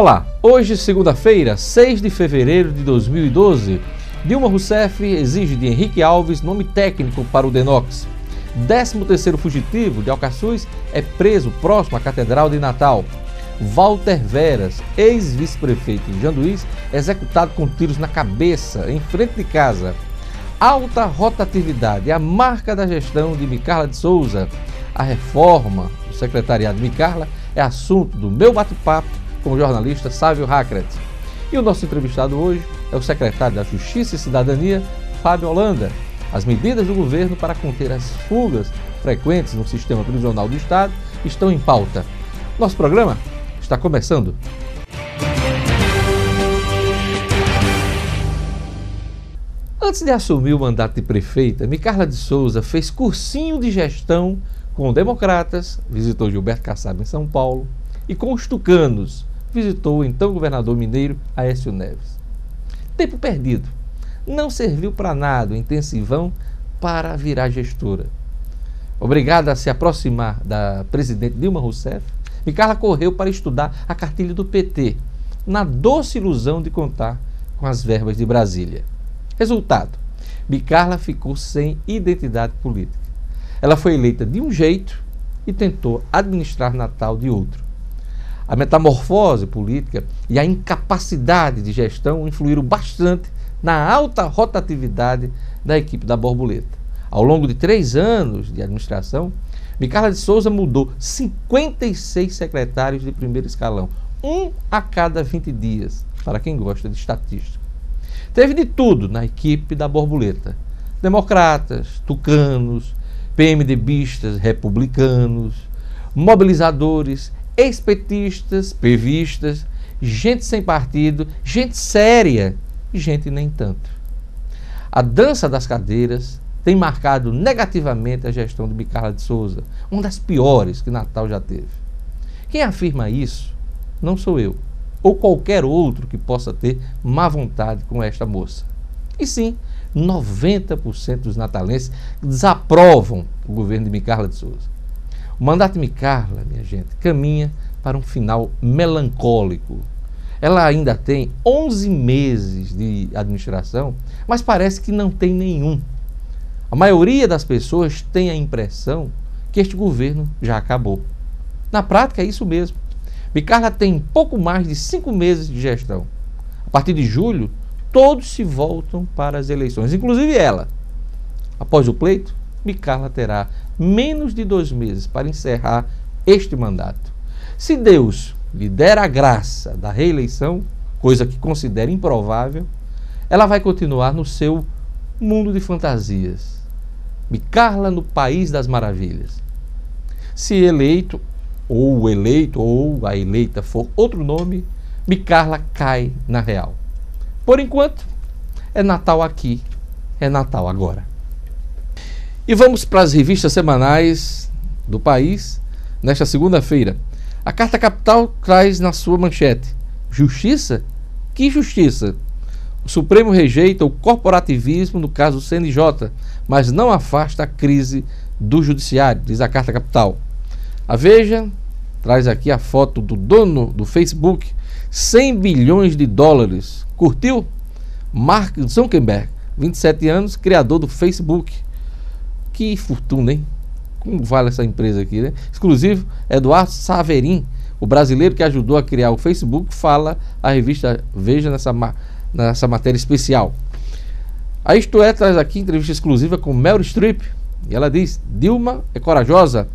Olá, hoje segunda-feira, 6 de fevereiro de 2012, Dilma Rousseff exige de Henrique Alves nome técnico para o DENOX. 13º fugitivo de Alcaçuz é preso próximo à Catedral de Natal. Walter Veras, ex-vice-prefeito de Janduís, executado com tiros na cabeça, em frente de casa. Alta rotatividade, a marca da gestão de Micarla de Souza. A reforma do secretariado de Micarla é assunto do meu bate-papo com o jornalista Sávio Hackret. E o nosso entrevistado hoje é o secretário da Justiça e Cidadania, Fábio Holanda. As medidas do governo para conter as fugas frequentes no sistema prisional do Estado estão em pauta. Nosso programa está começando. Antes de assumir o mandato de prefeita, Micarla de Souza fez cursinho de gestão com democratas, visitou Gilberto Kassab em São Paulo, e com os tucanos, visitou o então governador mineiro Aécio Neves. Tempo perdido. Não serviu para nada o intensivão para virar gestora. Obrigada a se aproximar da presidente Dilma Rousseff, Micarla correu para estudar a cartilha do PT, na doce ilusão de contar com as verbas de Brasília. Resultado, Micarla ficou sem identidade política. Ela foi eleita de um jeito e tentou administrar Natal de outro. A metamorfose política e a incapacidade de gestão influíram bastante na alta rotatividade da equipe da Borboleta. Ao longo de 3 anos de administração, Micarla de Souza mudou 56 secretários de primeiro escalão, um a cada 20 dias, para quem gosta de estatística. Teve de tudo na equipe da Borboleta: democratas, tucanos, PMDBistas, republicanos, mobilizadores, ex-petistas, pevistas, gente sem partido, gente séria e gente nem tanto. A dança das cadeiras tem marcado negativamente a gestão de Micarla de Souza, uma das piores que Natal já teve. Quem afirma isso não sou eu, ou qualquer outro que possa ter má vontade com esta moça. E sim, 90% dos natalenses desaprovam o governo de Micarla de Souza. O mandato de Micarla, minha gente, caminha para um final melancólico. Ela ainda tem 11 meses de administração, mas parece que não tem nenhum. A maioria das pessoas tem a impressão que este governo já acabou. Na prática é isso mesmo. Micarla tem pouco mais de 5 meses de gestão. A partir de julho, todos se voltam para as eleições, inclusive ela. Após o pleito, Micarla terá menos de 2 meses para encerrar este mandato. Se Deus lhe der a graça da reeleição, coisa que considera improvável, ela vai continuar no seu mundo de fantasias. Micarla no País das Maravilhas. Se eleito ou a eleita for outro nome, Micarla cai na real. Por enquanto, é Natal aqui, é Natal agora. E vamos para as revistas semanais do país nesta segunda-feira. A Carta Capital traz na sua manchete: justiça? Que justiça? O Supremo rejeita o corporativismo no caso do CNJ, mas não afasta a crise do judiciário, diz a Carta Capital. A Veja traz aqui a foto do dono do Facebook, 100 bilhões de dólares. Curtiu? Mark Zuckerberg, 27 anos, criador do Facebook. Que fortuna, hein? Como vale essa empresa aqui, né? Exclusivo, Eduardo Saverin, o brasileiro que ajudou a criar o Facebook, fala a revista Veja nessa matéria especial. A Isto É traz aqui entrevista exclusiva com Meryl Streep, e ela diz: Dilma é corajosa.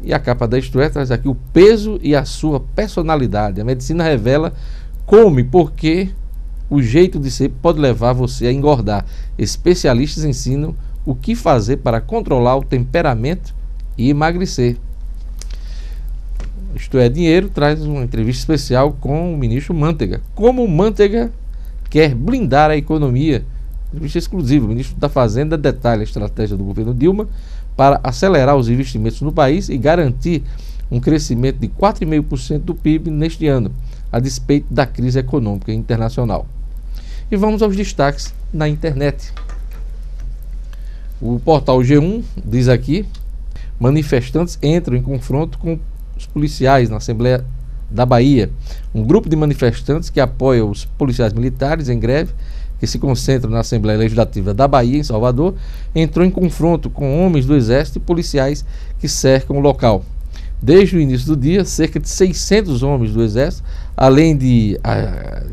E a capa da Isto É traz aqui o peso e a sua personalidade. A medicina revela como e por que o jeito de ser pode levar você a engordar. Especialistas ensinam o que fazer para controlar o temperamento e emagrecer. Isto É Dinheiro traz uma entrevista especial com o ministro Manteiga. Como Manteiga quer blindar a economia. Entrevista exclusiva. O ministro da Fazenda detalha a estratégia do governo Dilma para acelerar os investimentos no país e garantir um crescimento de 4,5% do PIB neste ano, a despeito da crise econômica internacional. E vamos aos destaques na internet. O portal G1 diz aqui: manifestantes entram em confronto com os policiais na Assembleia da Bahia. Um grupo de manifestantes que apoia os policiais militares em greve, que se concentram na Assembleia Legislativa da Bahia, em Salvador, entrou em confronto com homens do Exército e policiais que cercam o local. Desde o início do dia, cerca de 600 homens do Exército, além de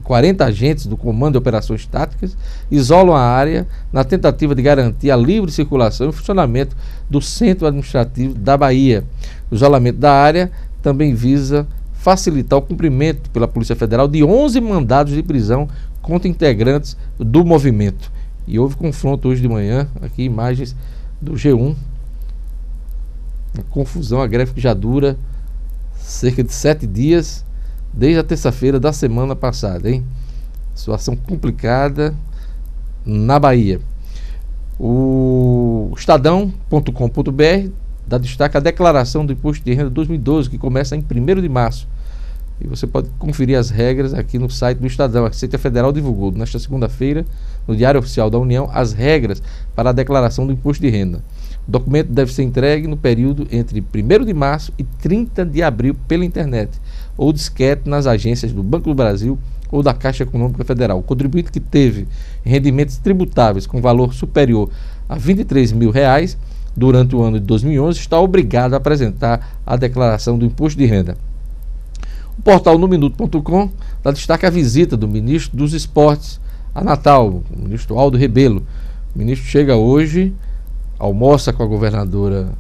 40 agentes do Comando de Operações Táticas, isolam a área na tentativa de garantir a livre circulação e funcionamento do Centro Administrativo da Bahia. O isolamento da área também visa facilitar o cumprimento pela Polícia Federal de 11 mandados de prisão contra integrantes do movimento. E houve confronto hoje de manhã, aqui imagens do G1. Uma confusão, a greve que já dura cerca de 7 dias, desde a terça-feira da semana passada, hein? Situação complicada na Bahia. O Estadão.com.br dá destaque à declaração do Imposto de Renda 2012, que começa em 1º de março. E você pode conferir as regras aqui no site do Estadão. A Receita Federal divulgou nesta segunda-feira, no Diário Oficial da União, as regras para a declaração do Imposto de Renda. O documento deve ser entregue no período entre 1º de março e 30 de abril pela internet, ou disquete nas agências do Banco do Brasil ou da Caixa Econômica Federal. O contribuinte que teve rendimentos tributáveis com valor superior a R$ 23.000 durante o ano de 2011 está obrigado a apresentar a declaração do Imposto de Renda. O portal Nominuto.com dá destaque à visita do ministro dos Esportes a Natal, o ministro Aldo Rebelo. O ministro chega hoje, almoça com a governadora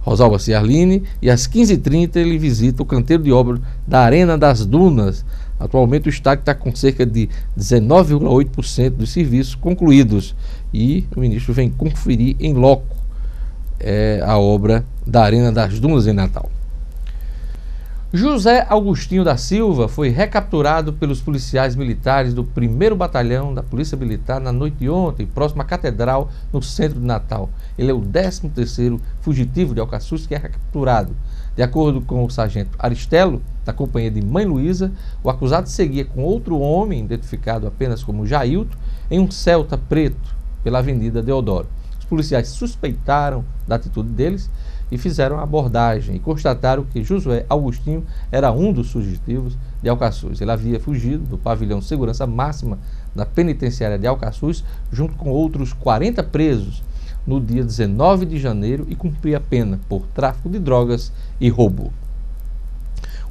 Rosalba Ciarline e às 15h30 ele visita o canteiro de obra da Arena das Dunas. Atualmente o estádio está com cerca de 19,8% dos serviços concluídos e o ministro vem conferir em loco a obra da Arena das Dunas em Natal. José Augustinho da Silva foi recapturado pelos policiais militares do 1º Batalhão da Polícia Militar na noite de ontem, próximo à Catedral, no centro de Natal. Ele é o 13º fugitivo de Alcaçuz que é recapturado. De acordo com o sargento Aristelo, da companhia de Mãe Luísa, o acusado seguia com outro homem, identificado apenas como Jailton, em um Celta preto pela Avenida Deodoro. Os policiais suspeitaram da atitude deles e fizeram a abordagem e constataram que Josué Augustinho era um dos fugitivos de Alcaçuz. Ele havia fugido do pavilhão de segurança máxima da penitenciária de Alcaçuz junto com outros 40 presos no dia 19 de janeiro e cumpria a pena por tráfico de drogas e roubo.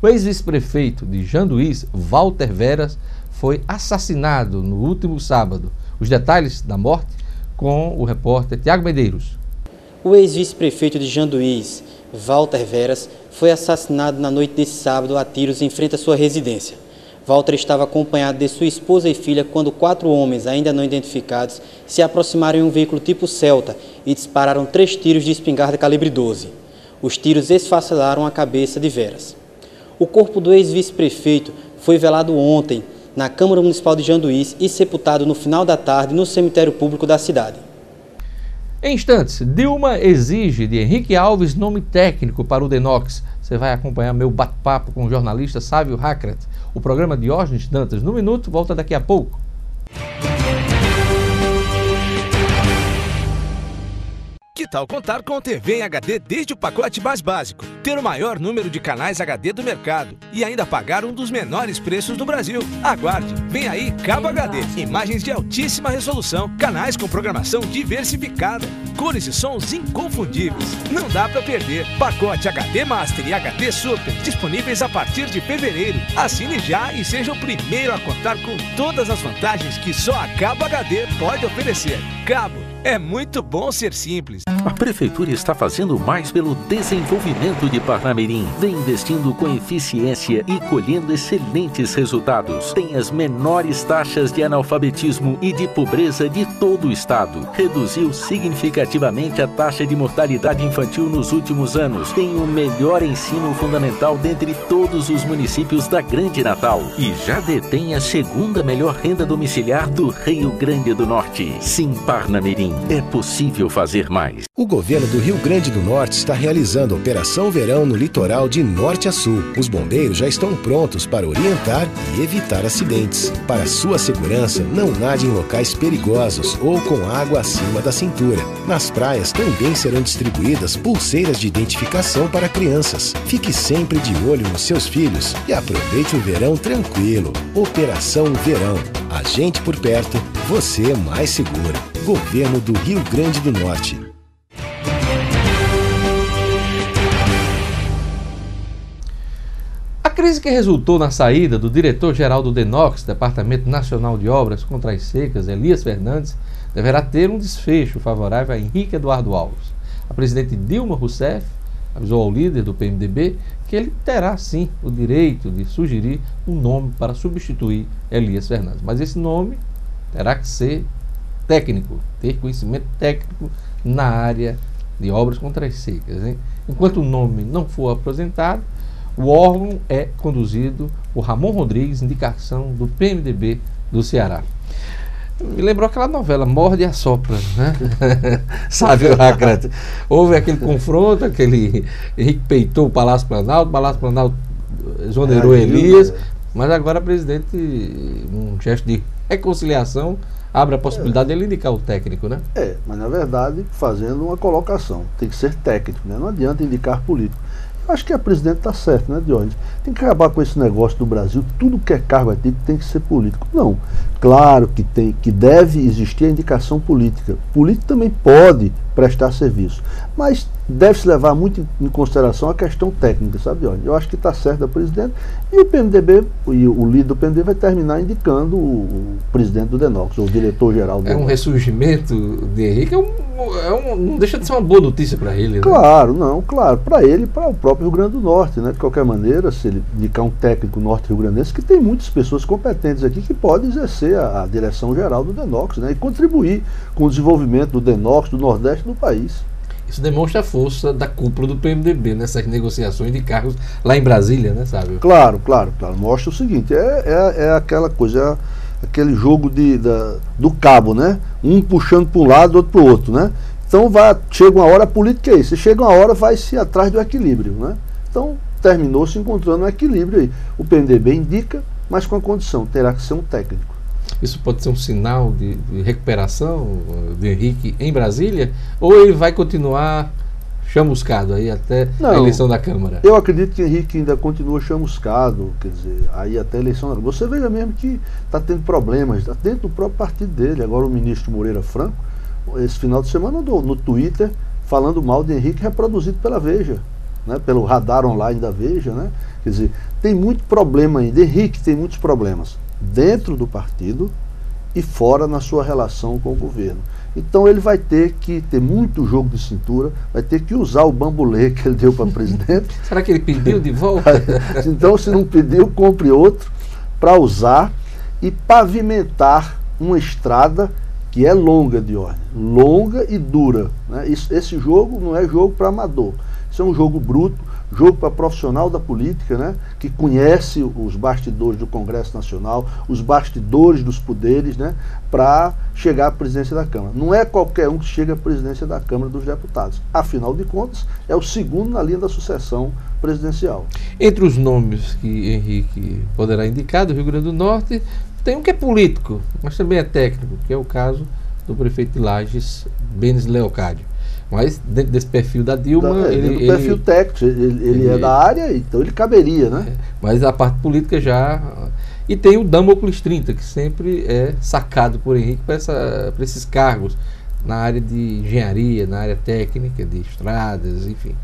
O ex-vice-prefeito de Janduís, Walter Veras, foi assassinado no último sábado. Os detalhes da morte com o repórter Tiago Medeiros. O ex-vice-prefeito de Janduís, Walter Veras, foi assassinado na noite desse sábado a tiros em frente à sua residência. Walter estava acompanhado de sua esposa e filha quando 4 homens, ainda não identificados, se aproximaram em um veículo tipo Celta e dispararam 3 tiros de espingarda calibre 12. Os tiros esfacelaram a cabeça de Veras. O corpo do ex-vice-prefeito foi velado ontem na Câmara Municipal de Janduís e sepultado no final da tarde no cemitério público da cidade. Em instantes, Dilma exige de Henrique Alves nome técnico para o Denox. Você vai acompanhar meu bate-papo com o jornalista Sávio Hackert. O programa Diógenes Dantas no Minuto volta daqui a pouco. Que tal contar com TV em HD desde o pacote mais básico, ter o maior número de canais HD do mercado e ainda pagar um dos menores preços do Brasil? Aguarde, vem aí Cabo HD, imagens de altíssima resolução, canais com programação diversificada, cores e sons inconfundíveis. Não dá para perder. Pacote HD Master e HD Super disponíveis a partir de fevereiro. Assine já e seja o primeiro a contar com todas as vantagens que só a Cabo HD pode oferecer. Cabo, é muito bom ser simples. A Prefeitura está fazendo mais pelo desenvolvimento de Parnamirim. Vem investindo com eficiência e colhendo excelentes resultados. Tem as menores taxas de analfabetismo e de pobreza de todo o estado. Reduziu significativamente a taxa de mortalidade infantil nos últimos anos. Tem o melhor ensino fundamental dentre todos os municípios da Grande Natal. E já detém a segunda melhor renda domiciliar do Rio Grande do Norte. Sim, Parnamirim. Parnamirim. É possível fazer mais. O governo do Rio Grande do Norte está realizando a Operação Verão no litoral de norte a sul. Os bombeiros já estão prontos para orientar e evitar acidentes. Para sua segurança, não nade em locais perigosos ou com água acima da cintura. Nas praias também serão distribuídas pulseiras de identificação para crianças. Fique sempre de olho nos seus filhos e aproveite o verão tranquilo. Operação Verão. A gente por perto, você mais seguro. Governo do Rio Grande do Norte. A crise que resultou na saída do diretor-geral do DENOX, Departamento Nacional de Obras contra as Secas, Elias Fernandes, deverá ter um desfecho favorável a Henrique Eduardo Alves. A presidente Dilma Rousseff avisou ao líder do PMDB que ele terá sim o direito de sugerir um nome para substituir Elias Fernandes. Mas esse nome terá que ser técnico, ter conhecimento técnico na área de obras contra as secas, hein? Enquanto o nome não for apresentado, o órgão é conduzido por Ramon Rodrigues, indicação do PMDB do Ceará. Me lembrou aquela novela Morde e Assopra, né? Sabe, Racrate? Houve aquele confronto, aquele Henrique peitou o Palácio Planalto exonerou Elias, mas agora a presidente, um gesto de reconciliação, abre a possibilidade dele indicar o técnico, né? Mas na verdade, fazendo uma colocação, tem que ser técnico, né? Não adianta indicar político. Acho que a presidente está certa, né, Diógenes? Tem que acabar com esse negócio do Brasil, tudo que é cargo tem que ser político. Não, claro que deve existir a indicação política. Político também pode prestar serviço, mas deve-se levar muito em consideração a questão técnica, sabe, Diógenes? Eu acho que está certo a presidente, e o PMDB, e o líder do PMDB vai terminar indicando o presidente do DENOX, o diretor-geral do DENOX. Um ressurgimento de Henrique, não deixa de ser uma boa notícia para ele, né? Claro, para ele e para o próprio Rio Grande do Norte, né? De qualquer maneira, se ele indicar um técnico norte-rio-grandense, que tem muitas pessoas competentes aqui que podem exercer a direção geral do DENOX, né? E contribuir com o desenvolvimento do DENOX, do Nordeste do país. Isso demonstra a força da cúpula do PMDB nessas negociações de cargos lá em Brasília, né, sabe? Claro. Mostra o seguinte, é aquela coisa, aquele jogo do cabo, né? Um puxando para um lado, outro para o outro, né? Então chega uma hora, a política é isso, chega uma hora, vai-se atrás do equilíbrio, né? Então terminou se encontrando um equilíbrio aí. O PMDB indica, mas com a condição, terá que ser um técnico. Isso pode ser um sinal de recuperação de Henrique em Brasília? Ou ele vai continuar chamuscado aí até a eleição da Câmara? Eu acredito que Henrique ainda continua chamuscado, quer dizer, aí até a eleição da Câmara. Você veja mesmo que está tendo problemas dentro do próprio partido dele. Agora o ministro Moreira Franco, esse final de semana andou no Twitter falando mal de Henrique, reproduzido pela Veja, né, pelo radar online da Veja, né? Quer dizer, tem muito problema ainda. Henrique tem muitos problemas dentro do partido e fora na sua relação com o governo. Então ele vai ter que ter muito jogo de cintura, vai ter que usar o bambolê que ele deu para o presidente. Será que ele pediu de volta? Então, se não pediu, compre outro para usar e pavimentar uma estrada que é longa, Diógenes, longa e dura, né? Esse jogo não é jogo para amador, isso é um jogo bruto, jogo para profissional da política, né? Que conhece os bastidores do Congresso Nacional, os bastidores dos poderes, né? Para chegar à presidência da Câmara. Não é qualquer um que chega à presidência da Câmara dos Deputados. Afinal de contas, é o segundo na linha da sucessão presidencial. Entre os nomes que Henrique poderá indicar do Rio Grande do Norte, tem um que é político, mas também é técnico, que é o caso do prefeito de Lages, Benes Leocádio. Mas dentro desse perfil da Dilma... Ele perfil técnico, ele é da área, então ele caberia, né? Mas a parte política já... E tem o Damocles 30, que sempre é sacado por Henrique para esses cargos na área de engenharia, na área técnica, de estradas, enfim.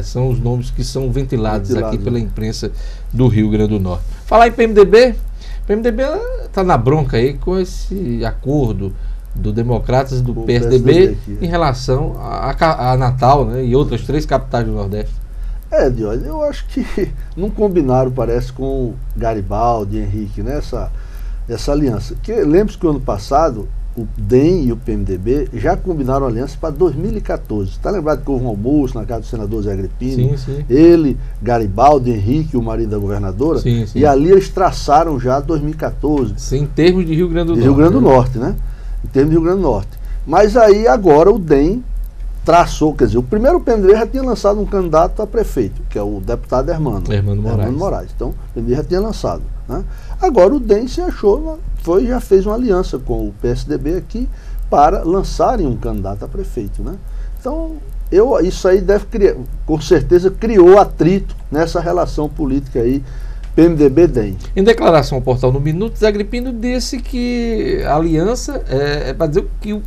São os nomes que são ventilados aqui pela imprensa do Rio Grande do Norte. Falar em PMDB, o PMDB está na bronca aí com esse acordo do Democratas e do PSDB em relação a Natal, né, e outras 3 capitais do Nordeste. Diógenes, eu acho que não combinaram, parece, com Garibaldi e Henrique, né, essa aliança. Lembre-se que o ano passado o DEM e o PMDB já combinaram aliança para 2014. Está lembrado que houve um almoço na casa do senador Zé Agripino? Sim. Ele, Garibaldi, Henrique, o marido da governadora, e ali eles traçaram já 2014. Sim, em termos de Rio Grande do Norte. Rio Grande do Norte, né? Em termos de Rio Grande do Norte. Mas aí agora o DEM traçou, quer dizer, o primeiro PMDB já tinha lançado um candidato a prefeito, que é o deputado Hermano Moraes. Então, o PMDB já tinha lançado, né? Agora o DEM se achou, já fez uma aliança com o PSDB aqui para lançarem um candidato a prefeito, né? Então, isso aí deve criar, com certeza criou atrito nessa relação política aí, PMDB-DEM. Em declaração ao portal No Minuto, Zé Agripino disse que a aliança é para dizer que o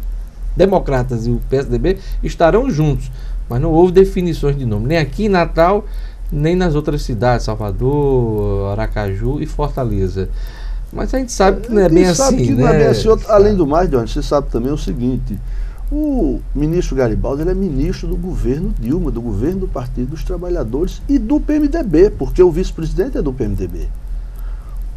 Democratas e o PSDB estarão juntos, mas não houve definições de nome, nem aqui em Natal, nem nas outras cidades, Salvador, Aracaju e Fortaleza. Mas a gente sabe que não é bem assim, né? Não é bem assim. Além do mais, Dionísio, você sabe também o seguinte: o ministro Garibaldi, ele é ministro do governo Dilma, do governo do Partido dos Trabalhadores e do PMDB, porque o vice-presidente é do PMDB.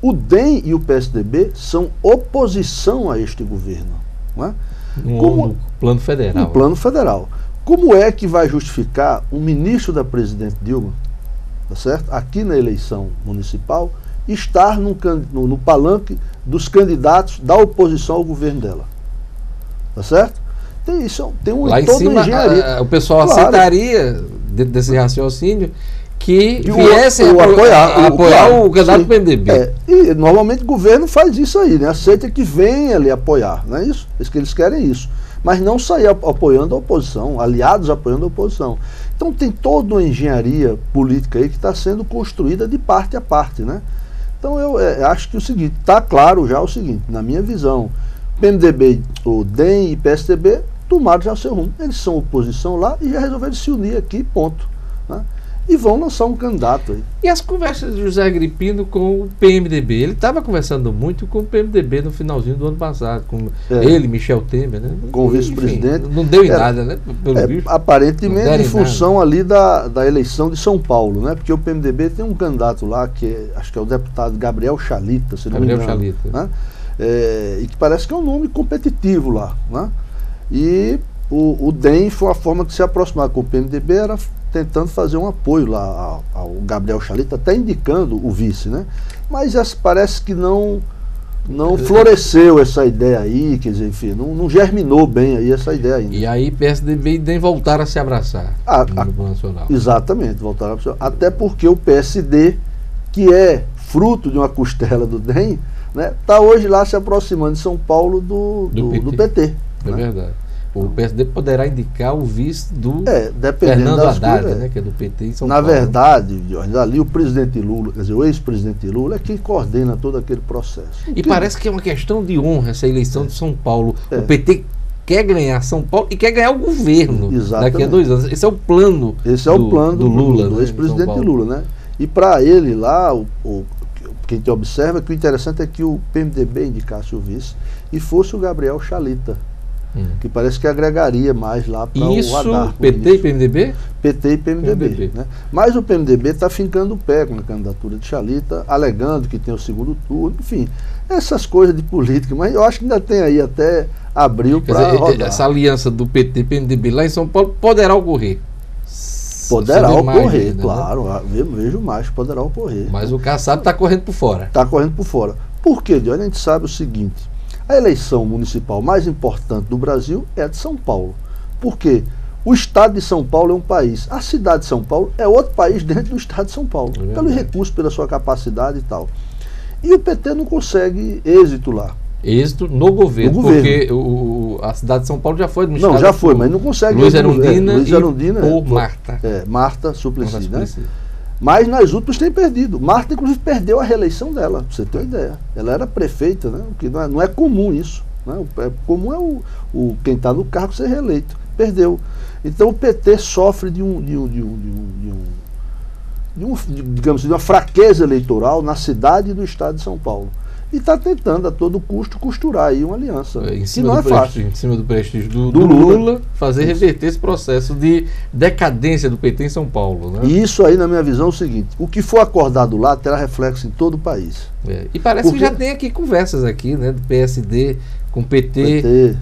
O DEM e o PSDB são oposição a este governo, não é? No plano federal. No plano federal. Como é que vai justificar um ministro da presidente Dilma, tá certo? Aqui na eleição municipal, estar no palanque dos candidatos da oposição ao governo dela? Tá certo? Tem um lá em cima, o pessoal aceitaria, dentro desse raciocínio, que viesse apoiar o candidato do PMDB. E normalmente o governo faz isso aí, né? Aceita que venha ali apoiar, não é isso? Que eles querem isso. Mas não sair apoiando a oposição, aliados apoiando a oposição. Então tem toda uma engenharia política aí que está sendo construída de parte a parte, né? Então eu acho que o seguinte, está claro já o seguinte, na minha visão, PMDB, o DEM e PSDB tomaram já seu rumo. Eles são oposição lá e já resolveram se unir aqui, ponto, né? E vão lançar um candidato aí. E as conversas de José Agripino com o PMDB? Ele estava conversando muito com o PMDB no finalzinho do ano passado, com ele, Michel Temer, né? Com o vice-presidente. Não deu em nada, né? Pelo visto. Aparentemente em função ali da eleição de São Paulo, né? Porque o PMDB tem um candidato lá, acho que é o deputado Gabriel Chalita, se não me engano. Gabriel Chalita. Né? E que parece que é um nome competitivo lá, né? E o DEM foi a forma de se aproximar com o PMDB, era tentando fazer um apoio lá ao Gabriel Chalita, até indicando o vice, né? Mas parece que não floresceu essa ideia aí, quer dizer, enfim, não germinou bem aí essa ideia ainda. E aí PSDB e DEM voltaram a se abraçar no Grupo Nacional. Exatamente, voltaram a se abraçar. Até porque o PSD, que é fruto de uma costela do DEM, né, está hoje lá se aproximando de São Paulo do PT. É, né? Verdade. O PSD poderá indicar o vice do dependendo Fernando Haddad, né, que é do PT em São Paulo. Na verdade, ali o presidente Lula, quer dizer, o ex-presidente Lula é quem coordena todo aquele processo. E parece que é uma questão de honra essa eleição de São Paulo. O PT quer ganhar São Paulo e quer ganhar o governo daqui a 2 anos. Esse é o plano do Lula, do ex-presidente Lula, né? E para ele lá, quem te observa, que o interessante é que o PMDB indicasse o vice e fosse o Gabriel Chalita. Que parece que agregaria mais lá para o radar. PT e PMDB? PT e PMDB. Né? Mas o PMDB está fincando o pé com a candidatura de Chalita, alegando que tem o segundo turno, enfim, essas coisas de política, mas eu acho que ainda tem aí até abril para rodar. Essa aliança do PT e PMDB lá em São Paulo poderá ocorrer? Poderá ocorrer, claro, vejo mais que poderá ocorrer. Mas o Kassab está correndo por fora. Está correndo por fora. Por quê, Dionísio? A gente sabe o seguinte: a eleição municipal mais importante do Brasil é a de São Paulo. Por quê? O estado de São Paulo é um país. A cidade de São Paulo é outro país dentro do estado de São Paulo. Pelo recurso, pela sua capacidade e tal. E o PT não consegue êxito lá. Êxito no governo, porque a cidade de São Paulo já foi administrada. Não, já foi, mas não consegue. Luiz Erundina ou Marta. Marta Suplicy, né? Mas nas últimas tem perdido. Marta, inclusive, perdeu a reeleição dela, pra você ter uma ideia. Ela era prefeita, né? O que não é comum isso. Né? O comum é quem está no cargo ser reeleito. Perdeu. Então o PT sofre de uma fraqueza eleitoral na cidade e no estado de São Paulo. E está tentando a todo custo costurar aí uma aliança. Que não é fácil. Em cima do prestígio do Lula, fazer reverter esse processo de decadência do PT em São Paulo. Né? E isso aí, na minha visão, é o seguinte: o que for acordado lá terá reflexo em todo o país. E parece que já tem aqui conversas aqui, né, do PSD com o PT,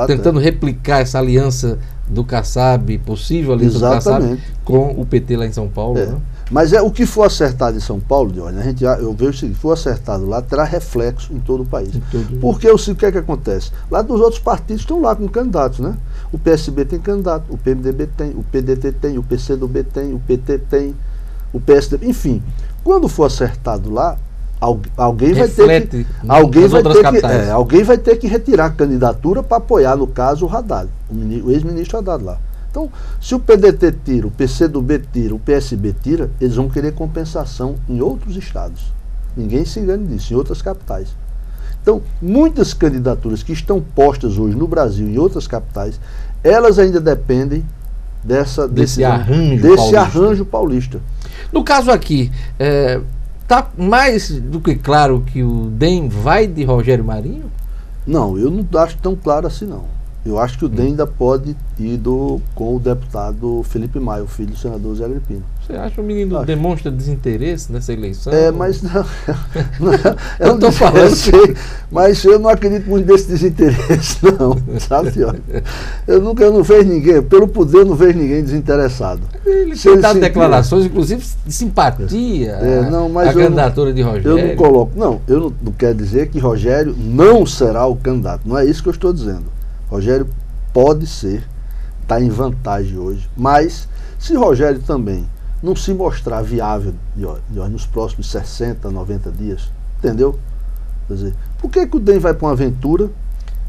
tentando replicar essa aliança do Kassab, possível aliança do Kassab com o PT lá em São Paulo. Né? Mas o que for acertado em São Paulo, Diógenes, eu vejo o seguinte, for acertado lá, terá reflexo em todo o país. Porque o que é que acontece? Lá dos outros partidos estão lá com candidatos, né? O PSB tem candidato, o PMDB tem, o PDT tem, o PCdoB tem, o PT tem, o PSDB, enfim. Quando for acertado lá, alguém vai ter que, alguém vai ter que retirar a candidatura para apoiar, no caso, o Haddad, o ex-ministro Haddad lá. Então, se o PDT tira, o PCdoB tira, o PSB tira, eles vão querer compensação em outros estados. Ninguém se engane disso, em outras capitais. Então, muitas candidaturas que estão postas hoje no Brasil e em outras capitais, elas ainda dependem desse arranjo paulista. No caso aqui, está mais do que claro que o DEM vai de Rogério Marinho? Não, eu não acho tão claro assim não. Eu acho que o DEM ainda pode ir com o deputado Felipe Maia, o filho do senador Zé Agripino. Você acha que o menino demonstra desinteresse nessa eleição? Mas não. Eu estou falando. Mas eu não acredito muito nesse desinteresse, não. Sabe, eu não vejo ninguém, pelo poder, eu não vejo ninguém desinteressado. Ele tem dado declarações, inclusive, de simpatia à candidatura de Rogério. Eu não coloco. Não, eu não quero dizer que Rogério não será o candidato. Não é isso que eu estou dizendo. Rogério pode ser, está em vantagem hoje, mas se Rogério também não se mostrar viável nos próximos 60, 90 dias, entendeu? Quer dizer, por que o DEM vai para uma aventura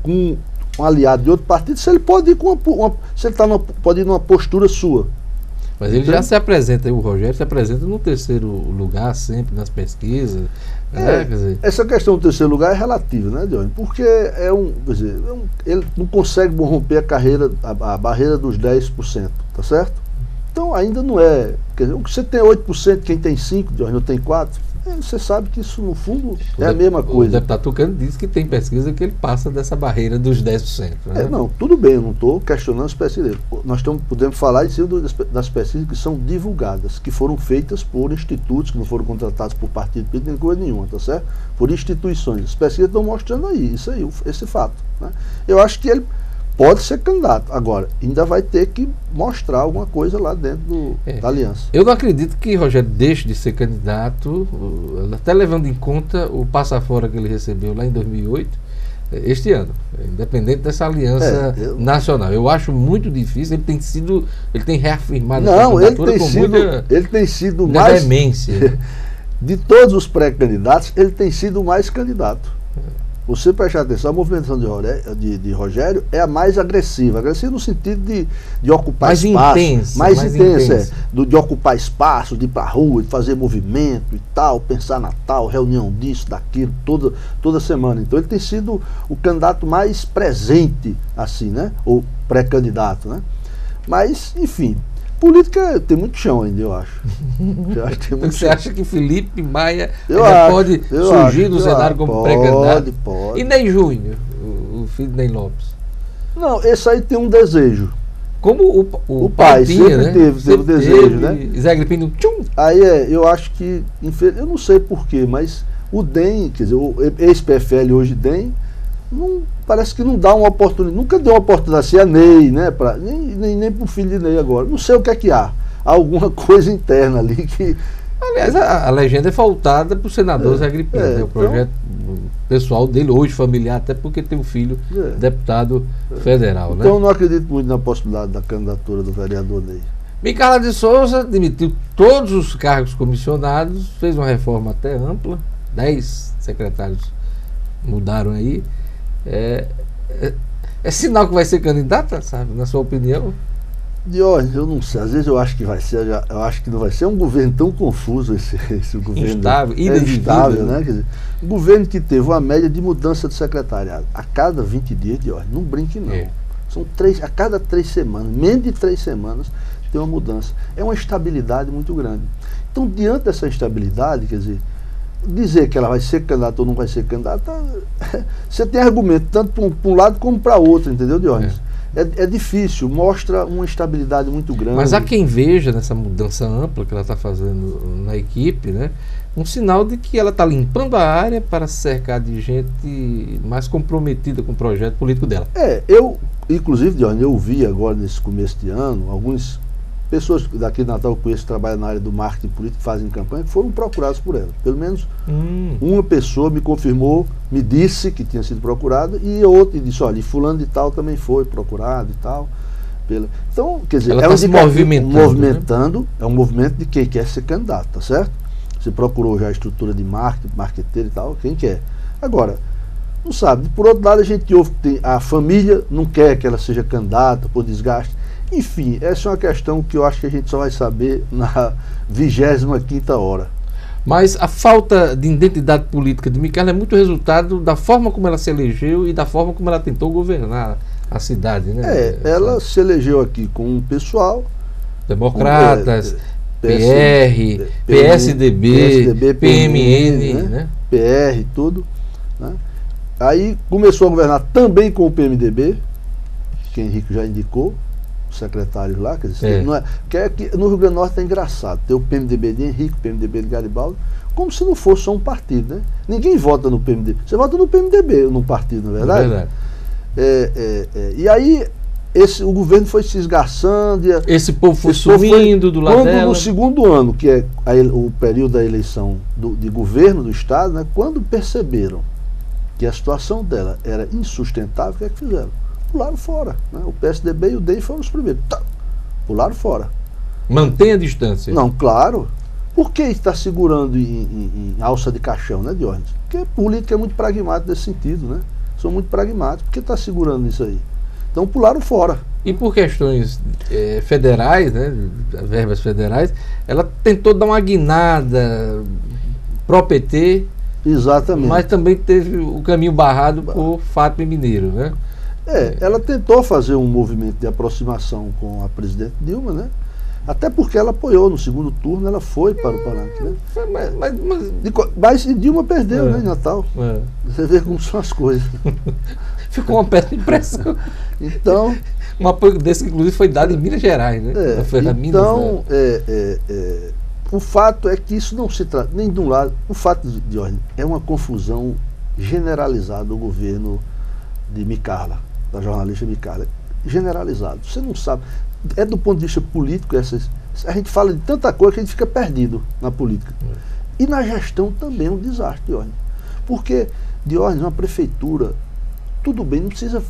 com um aliado de outro partido se ele pode ir se ele pode ir numa postura sua? Mas ele já se apresenta, o Rogério se apresenta no terceiro lugar sempre nas pesquisas. Quer dizer, essa questão do terceiro lugar é relativa, né, Diógenes? Porque ele não consegue romper a barreira dos 10%, tá certo? Então ainda não é. Quer dizer, você tem 8%, quem tem 5%, Diógenes não tem 4%. Você sabe que isso, no fundo, é a mesma coisa. O deputado Tucano disse que tem pesquisa que ele passa dessa barreira dos 10%. Né? Não, tudo bem, eu não estou questionando as pesquisas. Nós podemos falar em cima das pesquisas que são divulgadas, que foram feitas por institutos, que não foram contratados por partido político, nem coisa nenhuma, tá certo? Por instituições. As pesquisas estão mostrando aí, esse fato. Né? Eu acho que ele pode ser candidato. Agora, ainda vai ter que mostrar alguma coisa lá dentro da aliança. Eu não acredito que Rogério deixe de ser candidato, até levando em conta o passa-fora que ele recebeu lá em 2008, este ano, independente dessa aliança nacional. Eu acho muito difícil, ele tem reafirmado a candidatura com muita ele tem sido mais veemência. De todos os pré-candidatos, ele tem sido o mais candidato. Você prestar atenção, a movimentação de Rogério é a mais agressiva. Agressiva no sentido de ocupar espaço. Mais intensa. De ocupar espaço, de ir para a rua, de fazer movimento e tal, pensar Natal, reunião disso, daquilo, toda semana. Então ele tem sido o candidato mais presente, assim, né? Ou pré-candidato, né? Mas, enfim, política tem muito chão ainda, eu acho. Você acha que Felipe Maia pode surgir no cenário como pré-candidato? Pode. E Ney Júnior, o filho de Ney Lopes? Não, esse aí tem um desejo. Como o pai tinha, sempre né? teve um desejo, né? Zé Agripino, tchum! Aí eu acho que, eu não sei porquê, mas o DEM, quer dizer, o ex-PFL hoje DEM, parece que não dá uma oportunidade, nunca deu uma oportunidade assim a Ney, né? Nem pro filho de Ney agora. Não sei o que é que há. Há alguma coisa interna ali que. Aliás, a legenda é faltada para o senador Zé Agripino, né? O projeto pessoal dele, hoje familiar, até porque tem um filho deputado federal. Então eu não acredito muito na possibilidade da candidatura do vereador Ney. Micarla de Souza demitiu todos os cargos comissionados, fez uma reforma até ampla, 10 secretários mudaram aí. É sinal que vai ser candidata, sabe, na sua opinião? Diógenes, eu não sei, às vezes eu acho que vai ser, eu acho que não vai ser um governo tão confuso esse governo. Instável, né? Quer dizer, um governo que teve uma média de mudança de secretariado a cada 20 dias, Diógenes, não brinque não. São a cada 3 semanas, menos de 3 semanas, tem uma mudança. É uma instabilidade muito grande. Então, diante dessa instabilidade, quer dizer que ela vai ser candidata ou não vai ser candidata, você tem argumento tanto para um lado como para outro, entendeu, Diógenes? É difícil, mostra uma instabilidade muito grande. Mas há quem veja nessa mudança ampla que ela está fazendo na equipe, né, um sinal de que ela está limpando a área para se cercar de gente mais comprometida com o projeto político dela. Inclusive, Diógenes, eu vi agora nesse começo de ano alguns pessoas daqui de Natal que eu conheço que trabalham na área do marketing político, que fazem campanha, foram procuradas por ela. Pelo menos uma pessoa me confirmou, me disse que tinha sido procurada, e outra disse, olha, e fulano de tal também foi procurado e tal. Então, quer dizer, ela é um se movimentando, né? É um movimento de quem quer ser candidato, tá certo? Você procurou já a estrutura de marketing, marqueteiro e tal, quem quer. Agora, não sabe, por outro lado a gente ouve que a família não quer que ela seja candidata por desgaste. Enfim, essa é uma questão que eu acho que a gente só vai saber na 25ª hora. Mas a falta de identidade política de Micaela é muito resultado da forma como ela se elegeu e da forma como ela tentou governar a cidade, né? Ela se elegeu aqui com um pessoal... Democratas, PR, PSDB, PMN, né? PR, tudo. Né? Aí começou a governar também com o PMDB, que Henrique já indicou, os secretários lá, quer dizer, não é, que no Rio Grande do Norte é engraçado, ter o PMDB de Henrique, o PMDB de Garibaldi, como se não fosse só um partido, né? Ninguém vota no PMDB, você vota no PMDB, num partido, não é verdade? E aí o governo foi se esgarçando. Esse povo foi sumindo do lado dela. No segundo ano, que é o período da eleição de governo do Estado, né, quando perceberam que a situação dela era insustentável, o que é que fizeram? Pularam fora. Né? O PSDB e o DEM foram os primeiros. Pularam fora. Mantenha a distância. Não, claro. Por que está segurando em alça de caixão, né, Diógenes? Porque política é muito pragmática nesse sentido, né? São muito pragmáticos. Por que está segurando isso aí? Então pularam fora. E por questões federais, né, verbas federais, ela tentou dar uma guinada pró-PT. Exatamente. Mas também teve o caminho barrado por Fátima Mineiro, né? Ela tentou fazer um movimento de aproximação com a presidente Dilma, né? Até porque ela apoiou no segundo turno, ela foi para o Palanque, né? Mas Dilma perdeu, né, em Natal. Você vê como são as coisas. Ficou uma péssima impressão. Então, um apoio desse, inclusive, foi dado em Minas Gerais, né? Então, o fato é que isso não se trata, nem de um lado, o fato de ordem é uma confusão generalizada do governo de Micaela, da jornalista Micaela. Generalizado. Você não sabe. É do ponto de vista político, a gente fala de tanta coisa que a gente fica perdido na política. E na gestão também é um desastre, Diógenes. Porque, Diógenes, uma prefeitura, tudo bem, não precisa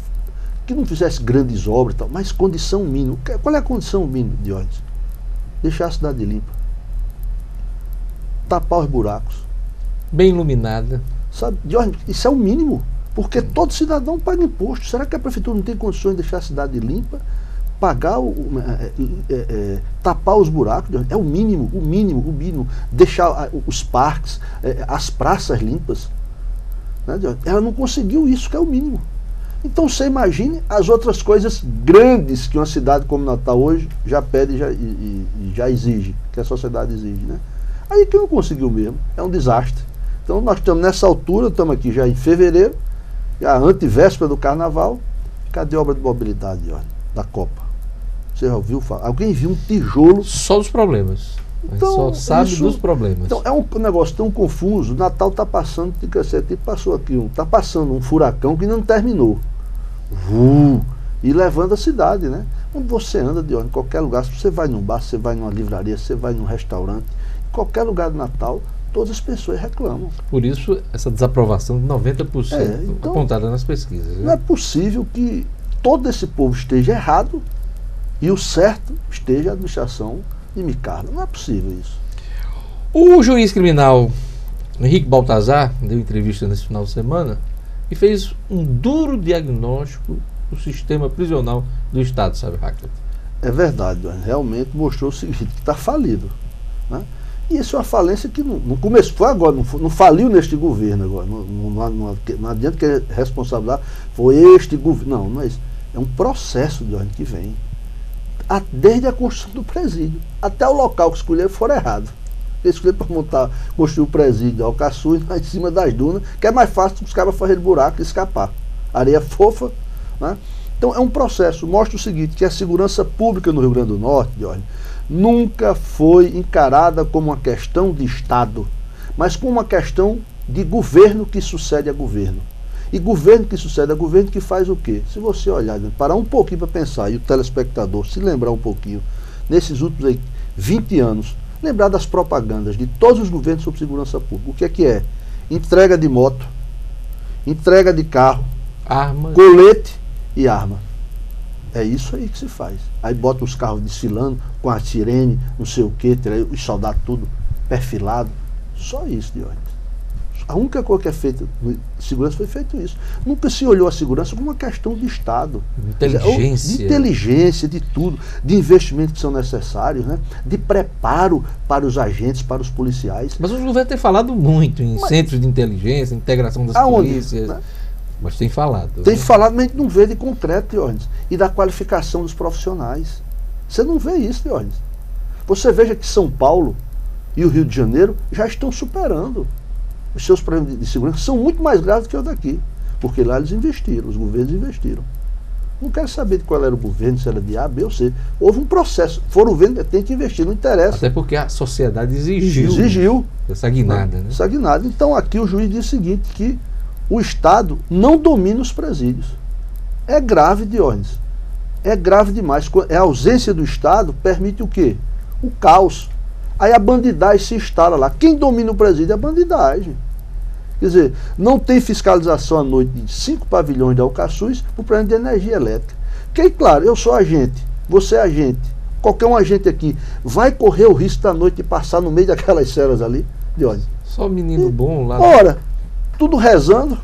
que não fizesse grandes obras e tal, mas condição mínima. Qual é a condição mínima, Diógenes? Deixar a cidade limpa. Tapar os buracos. Bem iluminada. Sabe, Diógenes, isso é o mínimo. Porque todo cidadão paga imposto. Será que a prefeitura não tem condições de deixar a cidade limpa? Pagar, tapar os buracos? É o mínimo, o mínimo, o mínimo. Deixar os parques, as praças limpas. Né? Ela não conseguiu isso, que é o mínimo. Então você imagine as outras coisas grandes que uma cidade como Natal hoje já pede e já exige, que a sociedade exige. Né? Aí que não conseguiu mesmo, é um desastre. Então nós estamos nessa altura, estamos aqui já em fevereiro, a antivéspera do carnaval. Cadê a obra de mobilidade da Copa? Você já ouviu falar? Alguém viu um tijolo? Só dos problemas. Então, só sabe dos problemas. Então é um negócio tão confuso. O Natal está passando, passou aqui, está passando um furacão que não terminou. E levando a cidade, né? Onde você anda, em qualquer lugar, se você vai num bar, você vai numa livraria, você vai num restaurante, em qualquer lugar do Natal, todas as pessoas reclamam. Por isso, essa desaprovação de 90% então, apontada nas pesquisas. Né? Não é possível que todo esse povo esteja errado e o certo esteja a administração de Micaela. Não é possível isso. O juiz criminal Henrique Baltazar deu entrevista nesse final de semana e fez um duro diagnóstico do sistema prisional do Estado, sabe, Hackett? É verdade, realmente mostrou o seguinte, que está falido. Né? E isso é uma falência que não começou, foi agora, não faliu neste governo agora. Não adianta que a responsabilidade foi este governo. Não é isso. É um processo de ordem que vem. Desde a construção do presídio. Até o local que escolheram foram errados. Eles escolheram para construir o presídio Alcaçuz em cima das dunas, que é mais fácil os caras fazerem buraco e escapar. Areia fofa. Né? Então é um processo. Mostra o seguinte, que a segurança pública no Rio Grande do Norte, Diógenes, nunca foi encarada como uma questão de Estado, mas como uma questão de governo que sucede a governo. E governo que sucede a governo que faz o quê? Se você olhar, parar um pouquinho para pensar, e o telespectador se lembrar um pouquinho, nesses últimos aí, 20 anos, lembrar das propagandas de todos os governos sobre segurança pública. O que é que é? Entrega de moto, entrega de carro, arma, colete e arma. É isso aí que se faz. Aí bota os carros desfilando com a sirene, não sei o que, os soldados tudo perfilado. Só isso, Diógenes. A única coisa que é feita de segurança foi feito isso. Nunca se olhou a segurança como uma questão de Estado. Inteligência. De inteligência, de tudo, de investimentos que são necessários, né? De preparo para os agentes, para os policiais. Mas os governos têm falado muito em centros de inteligência, integração das polícias. Né? Mas tem falado. Tem falado, mas a gente não vê de concreto, Diógenes. E da qualificação dos profissionais. Você não vê isso, Diógenes. Você veja que São Paulo e o Rio de Janeiro já estão superando. Os seus problemas de segurança são muito mais graves do que o daqui. Porque lá eles investiram, os governos investiram. Não quero saber de qual era o governo, se era de A, B ou C. Houve um processo. Foram vendo, tem que investir, não interessa. Até porque a sociedade exigiu. Exigiu. Essa guinada, né? Essa guinada. Então aqui o juiz diz o seguinte, que o Estado não domina os presídios. É grave, Diógenes. É grave demais. A ausência do Estado permite o quê? O caos. Aí a bandidagem se instala lá. Quem domina o presídio é a bandidagem. Quer dizer, não tem fiscalização à noite de 5 pavilhões de Alcaçuz por problema de energia elétrica. Que, claro, eu sou agente, você é agente, qualquer um agente aqui vai correr o risco da noite de passar no meio daquelas celas ali, Diógenes. Só menino bom lá. Ora, tudo rezando.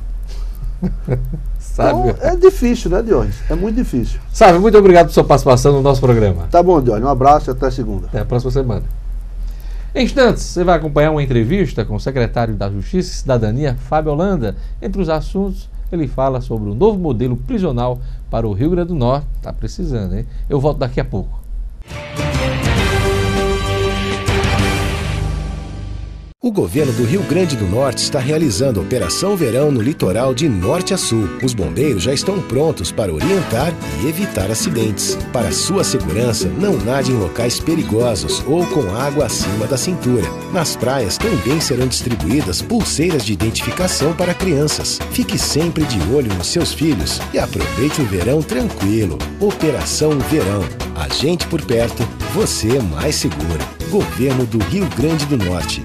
Sabe? Então, é difícil, né, Diógenes? É muito difícil. Sabe, muito obrigado por sua participação no nosso programa. Tá bom, Diógenes. Um abraço e até segunda. Até a próxima semana. Em instantes, você vai acompanhar uma entrevista com o secretário da Justiça e Cidadania, Fábio Holanda. Entre os assuntos, ele fala sobre o novo modelo prisional para o Rio Grande do Norte. Tá precisando, hein? Eu volto daqui a pouco. O governo do Rio Grande do Norte está realizando a Operação Verão no litoral de norte a sul. Os bombeiros já estão prontos para orientar e evitar acidentes. Para sua segurança, não nade em locais perigosos ou com água acima da cintura. Nas praias também serão distribuídas pulseiras de identificação para crianças. Fique sempre de olho nos seus filhos e aproveite o verão tranquilo. Operação Verão. A gente por perto, você mais seguro. Governo do Rio Grande do Norte.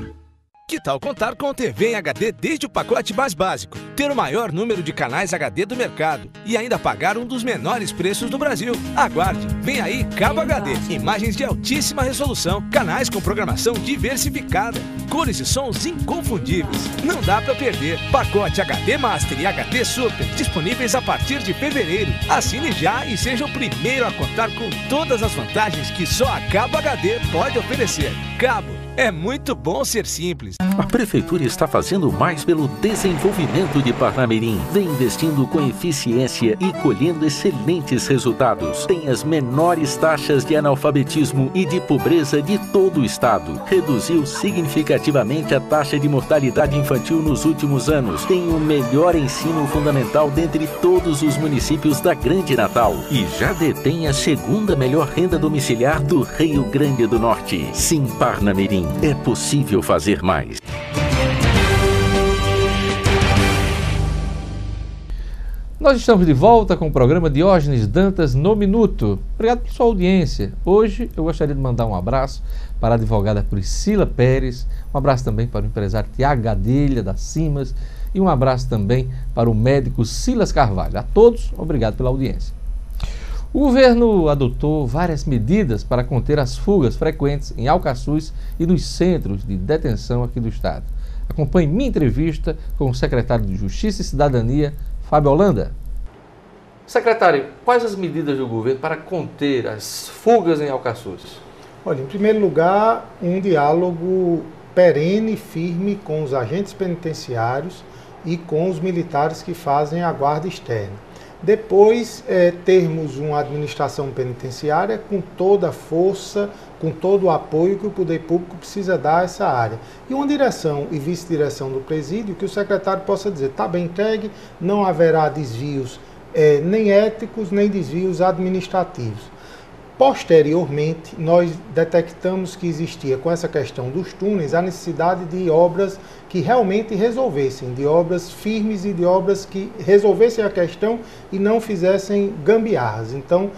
Que tal contar com TV em HD desde o pacote mais básico, ter o maior número de canais HD do mercado e ainda pagar um dos menores preços do Brasil? Aguarde, vem aí Cabo HD, imagens de altíssima resolução, canais com programação diversificada, cores e sons inconfundíveis. Não dá pra perder. Pacote HD Master e HD Super disponíveis a partir de fevereiro. Assine já e seja o primeiro a contar com todas as vantagens que só a Cabo HD pode oferecer. Cabo, é muito bom ser simples. A Prefeitura está fazendo mais pelo desenvolvimento de Parnamirim. Vem investindo com eficiência e colhendo excelentes resultados. Tem as menores taxas de analfabetismo e de pobreza de todo o estado. Reduziu significativamente a taxa de mortalidade infantil nos últimos anos. Tem o melhor ensino fundamental dentre todos os municípios da Grande Natal. E já detém a segunda melhor renda domiciliar do Rio Grande do Norte. Sim, Parnamirim, é possível fazer mais. Nós estamos de volta com o programa Diógenes Dantas no Minuto. Obrigado por sua audiência. Hoje eu gostaria de mandar um abraço para a advogada Priscila Pérez, um abraço também para o empresário Tiago Gadelha, da Simas, e um abraço também para o médico Silas Carvalho. A todos, obrigado pela audiência. O governo adotou várias medidas para conter as fugas frequentes em Alcaçuz e nos centros de detenção aqui do estado. Acompanhe minha entrevista com o secretário de Justiça e Cidadania, Fábio Holanda. Secretário, quais as medidas do governo para conter as fugas em Alcaçuz? Olha, em primeiro lugar, um diálogo perene e firme com os agentes penitenciários e com os militares que fazem a guarda externa. Depois, termos uma administração penitenciária com toda a força, com todo o apoio que o poder público precisa dar a essa área. E uma direção e vice-direção do presídio que o secretário possa dizer, está bem entregue, não haverá desvios nem éticos, nem desvios administrativos. Posteriormente, nós detectamos que existia, com essa questão dos túneis, a necessidade de obras que realmente resolvessem, de obras firmes e de obras que resolvessem a questão e não fizessem gambiarras. Então,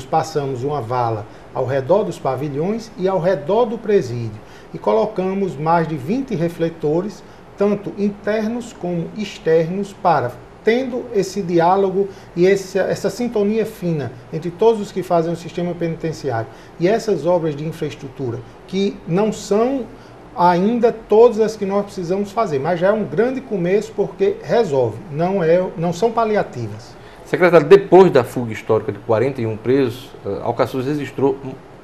passamos uma vala ao redor dos pavilhões e ao redor do presídio e colocamos mais de 20 refletores, tanto internos como externos, para tendo esse diálogo e essa sintonia fina entre todos os que fazem o sistema penitenciário e essas obras de infraestrutura, que não são ainda todas as que nós precisamos fazer, mas já é um grande começo porque resolve, não são paliativas. Secretário, depois da fuga histórica de 41 presos, Alcaçuz registrou